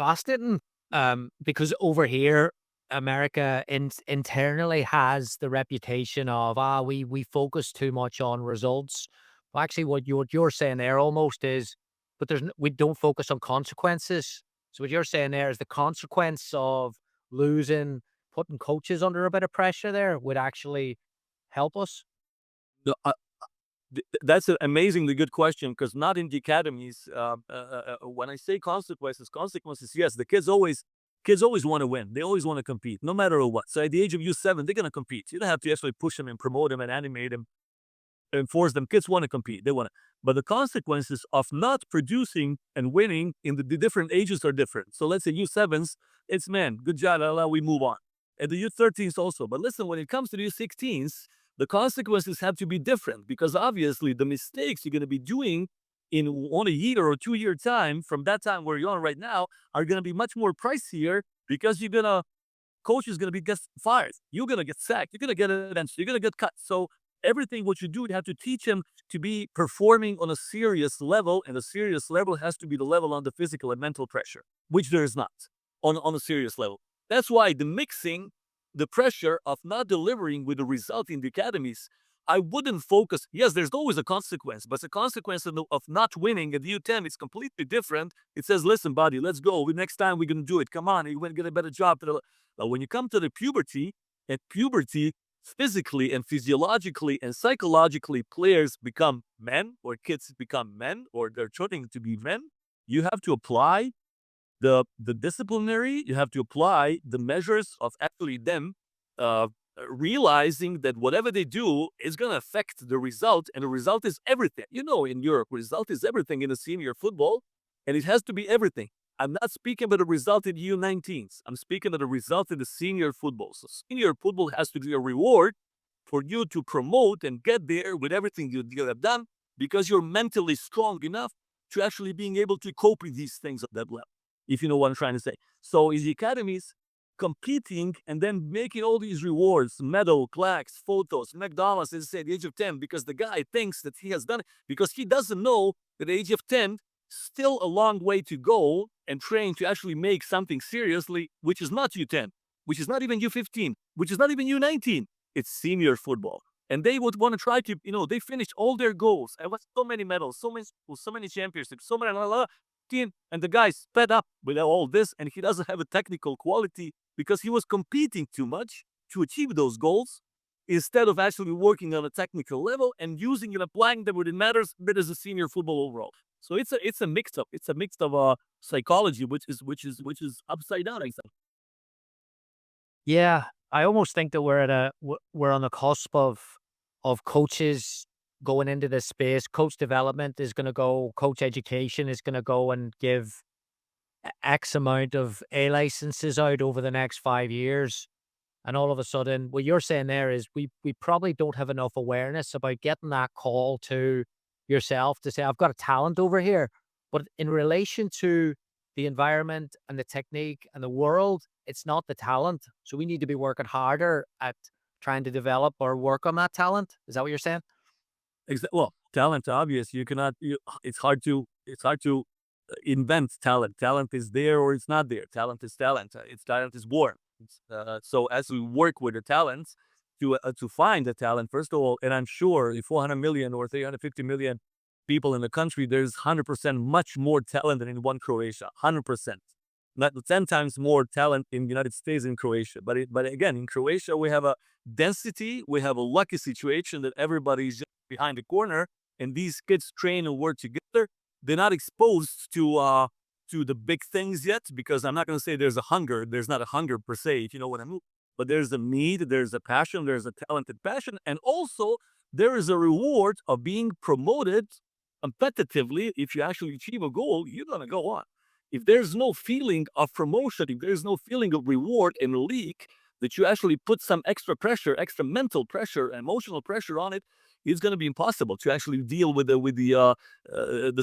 fascinating, because over here, America internally has the reputation of, we focus too much on results. Well, actually, what you're saying there almost is, but we don't focus on consequences. So what you're saying there is the consequence of losing, putting coaches under a bit of pressure there would actually help us. No, that's an amazingly good question because not in the academies. When I say consequences, yes, the kids always want to win. They always want to compete, no matter what. So at the age of U7, they're gonna compete. You don't have to actually push them and promote them and animate them and force them. Kids want to compete. They want to. But the consequences of not producing and winning in the different ages are different. So let's say U7s, it's man, good job, we move on. And the U13s also. But listen, when it comes to the U16s, the consequences have to be different because obviously the mistakes you're going to be doing in 1 year or 2 year time from that time where you're on right now are going to be much more pricier because coach is going to be get fired. You're going to get sacked. You're going to get a bench. You're going to get cut. So everything what you do, you have to teach him to be performing on a serious level, and the serious level has to be the level on the physical and mental pressure, which there is not on a serious level. That's why the mixing, the pressure of not delivering with the result in the academies, I wouldn't focus. Yes, there's always a consequence, but the consequence of not winning at the U10 is completely different. It says, listen, buddy, let's go. Next time we're going to do it. Come on, you're going to get a better job. But when you come to the puberty, at puberty, physically and physiologically and psychologically, players become men or kids become men or they're turning to be men. You have to apply the disciplinary, you have to apply the measures of actually them uh, realizing that whatever they do is going to affect the result, and the result is everything. In Europe, result is everything in the senior football, and it has to be everything. I'm not speaking about the result in U19s. I'm speaking about the result in the senior football. So senior football has to be a reward for you to promote and get there with everything you have done because you're mentally strong enough to actually being able to cope with these things at that level, if you know what I'm trying to say. So is the academies competing and then making all these rewards, medal, plaques, photos, McDonald's, as I say, at the age of 10, because the guy thinks that he has done it, because he doesn't know that at the age of 10, still a long way to go and train to actually make something seriously, which is not U10, which is not even U15, which is not even U19. It's senior football. And they would want to try to, they finished all their goals. And so many medals, so many schools, so many championships, so many, team, and the guy's fed up with all this, and he doesn't have a technical quality because he was competing too much to achieve those goals instead of actually working on a technical level and using and applying them when it matters, but as a senior football overall. So it's a mix up. It's a mix of psychology, which is upside down, I think. Yeah, I almost think that we're on the cusp of coaches going into this space. Coach development is going to go. Coach education is going to go and give X amount of A licenses out over the next 5 years. And all of a sudden, what you're saying there is we probably don't have enough awareness about getting that call to yourself to say, I've got a talent over here. But in relation to the environment and the technique and the world, it's not the talent. So we need to be working harder at trying to develop or work on that talent. Is that what you're saying? Well, talent, obvious. You cannot. It's hard to invent talent. Talent is there or it's not there. Talent is talent. Talent is born. So as we work with the talents to find the talent, first of all, and I'm sure if 400 million or 350 million people in the country, there's 100% much more talent than in one Croatia. 100%. Not 10 times more talent in the United States than Croatia. But again, in Croatia, we have a density, we have a lucky situation that everybody's just behind the corner, and these kids train and work together. They're not exposed to the big things yet, because I'm not going to say there's a hunger. There's not a hunger per se, if you know what I mean. But there's a need, there's a passion, there's a talented passion, and also there is a reward of being promoted competitively. If you actually achieve a goal, you're going to go on. If there's no feeling of promotion, if there's no feeling of reward in the league, that you actually put some extra pressure, extra mental pressure, emotional pressure on it, it's going to be impossible to actually deal with the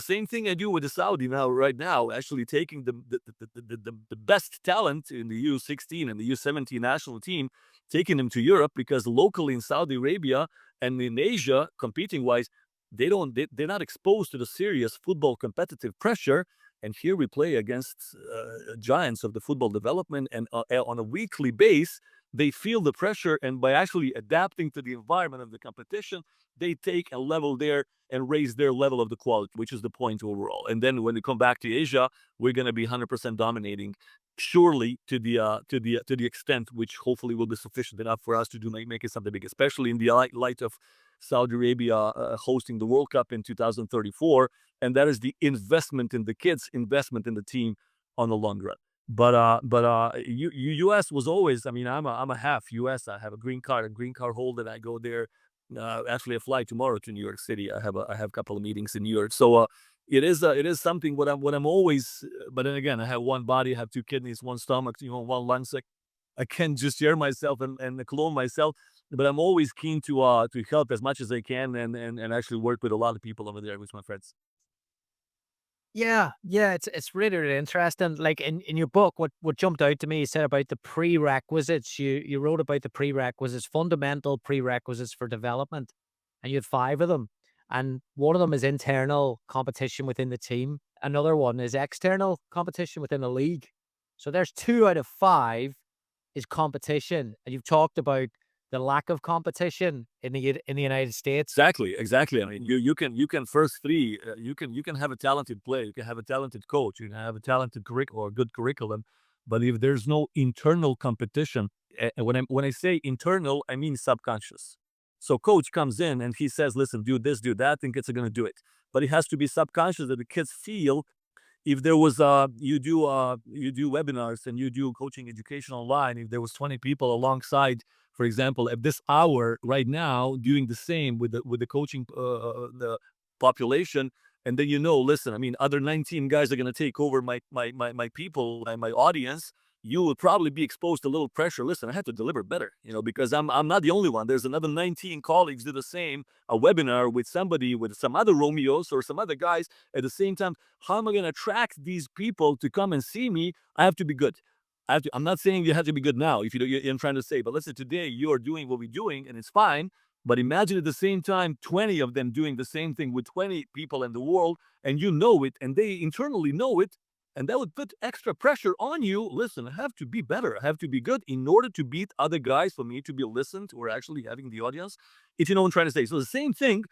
same thing I do with the Saudi now, right now, actually taking the best talent in the U16 and the U17 national team, taking them to Europe, because locally in Saudi Arabia and in Asia, competing wise, they're not exposed to the serious football competitive pressure. And here we play against giants of the football development, and on a weekly base, they feel the pressure, and by actually adapting to the environment of the competition, they take a level there and raise their level of the quality, which is the point overall. And then when we come back to Asia, we're going to be 100% dominating, surely to the extent which hopefully will be sufficient enough for us to make it something big, especially in the light of Saudi Arabia hosting the World Cup in 2034, and that is the investment in the kids, investment in the team on the long run. US was always. I mean, I'm a half US. I have a green card holder. I go there. Actually, I fly tomorrow to New York City. I have a couple of meetings in New York. So it is something what I'm always. But then again, I have one body, I have two kidneys, one stomach, one lung. So I can't just share myself and clone myself. But I'm always keen to help as much as I can, and actually work with a lot of people over there with my friends. Yeah, yeah, it's really, really interesting. Like in your book, what jumped out to me, you said about the prerequisites. You wrote about the prerequisites, fundamental prerequisites for development, and you had five of them. And one of them is internal competition within the team. Another one is external competition within the league. So there's two out of five is competition. And you've talked about the lack of competition in the United States. Exactly, exactly. I mean, you can first three. You can have a talented player, you can have a talented coach, you can have a talented or good curriculum, but if there's no internal competition, and when I say internal, I mean subconscious. So coach comes in and he says, "Listen, do this, do that," and kids are going to do it. But it has to be subconscious that the kids feel. If there was you do webinars and you do coaching education online, if there was 20 people alongside, for example, at this hour right now doing the same with the coaching the population, and then listen, I mean, other 19 guys are going to take over my people, my audience. You would probably be exposed to a little pressure. Listen, I have to deliver better, because I'm not the only one. There's another 19 colleagues do the same, a webinar with somebody, with some other Romeos or some other guys at the same time. How am I going to attract these people to come and see me? I have to be good. I'm not saying you have to be good now, if I'm trying to say, but let's say today you are doing what we're doing and it's fine. But imagine at the same time 20 of them doing the same thing with 20 people in the world, and you know it, and they internally know it, and that would put extra pressure on you. Listen, I have to be better. I have to be good in order to beat other guys, for me to be listened or actually having the audience. If you know what I'm trying to say. So the same thing,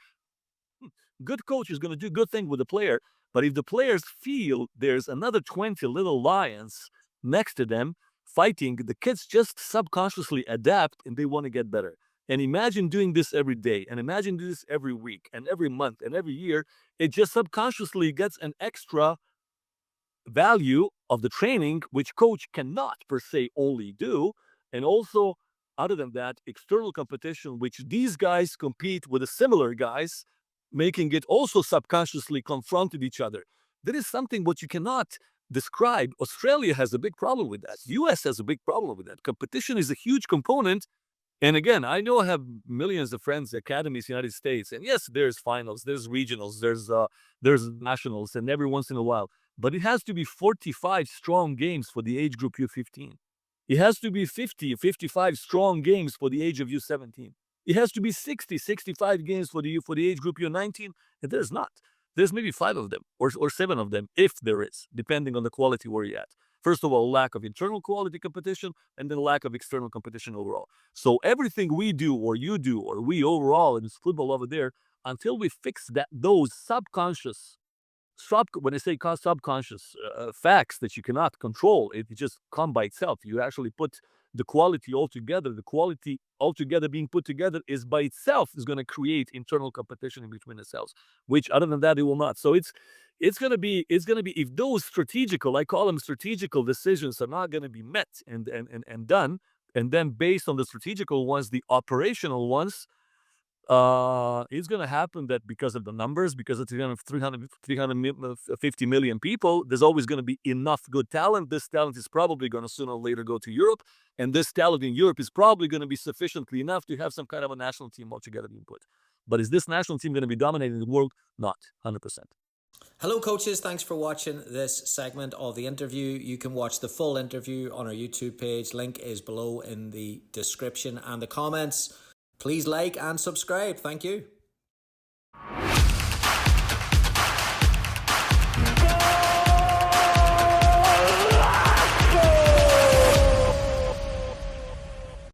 good coach is going to do good thing with the player, but if the players feel there's another 20 little lions next to them fighting, the kids just subconsciously adapt and they want to get better. And imagine doing this every day, and imagine doing this every week and every month and every year. It just subconsciously gets an extra value of the training, which coach cannot per se only do. And also, other than that, external competition, which these guys compete with the similar guys, making it also subconsciously confronted each other. That is something what you cannot describe. Australia has a big problem with that. US has a big problem with that. Competition is a huge component. And again, I know I have millions of friends, academies, United States, and yes, there's finals, there's regionals, there's nationals, and every once in a while. But it has to be 45 strong games for the age group U15. It has to be 50, 55 strong games for the age of U17. It has to be 60, 65 games for the age group U19, and there's not. There's maybe five of them or seven of them, if there is, depending on the quality where you're at. First of all, lack of internal quality competition, and then lack of external competition overall. So everything we do or you do or we overall in this football over there, until we fix those subconscious, when I say subconscious facts that you cannot control, it just come by itself. You actually put the quality all together. The quality altogether being put together is by itself is going to create internal competition in between the cells. Which other than that, it will not. So it's gonna be if those strategical, I call them strategical decisions, are not going to be met and done, and then based on the strategical ones, the operational ones, it's going to happen that because of the numbers, because of 350 million people, there's always going to be enough good talent. This talent is probably going to sooner or later go to Europe. And this talent in Europe is probably going to be sufficiently enough to have some kind of a national team altogether being put. But is this national team going to be dominating the world? Not 100%. Hello, coaches. Thanks for watching this segment of the interview. You can watch the full interview on our YouTube page. Link is below in the description and the comments. Please like and subscribe. Thank you.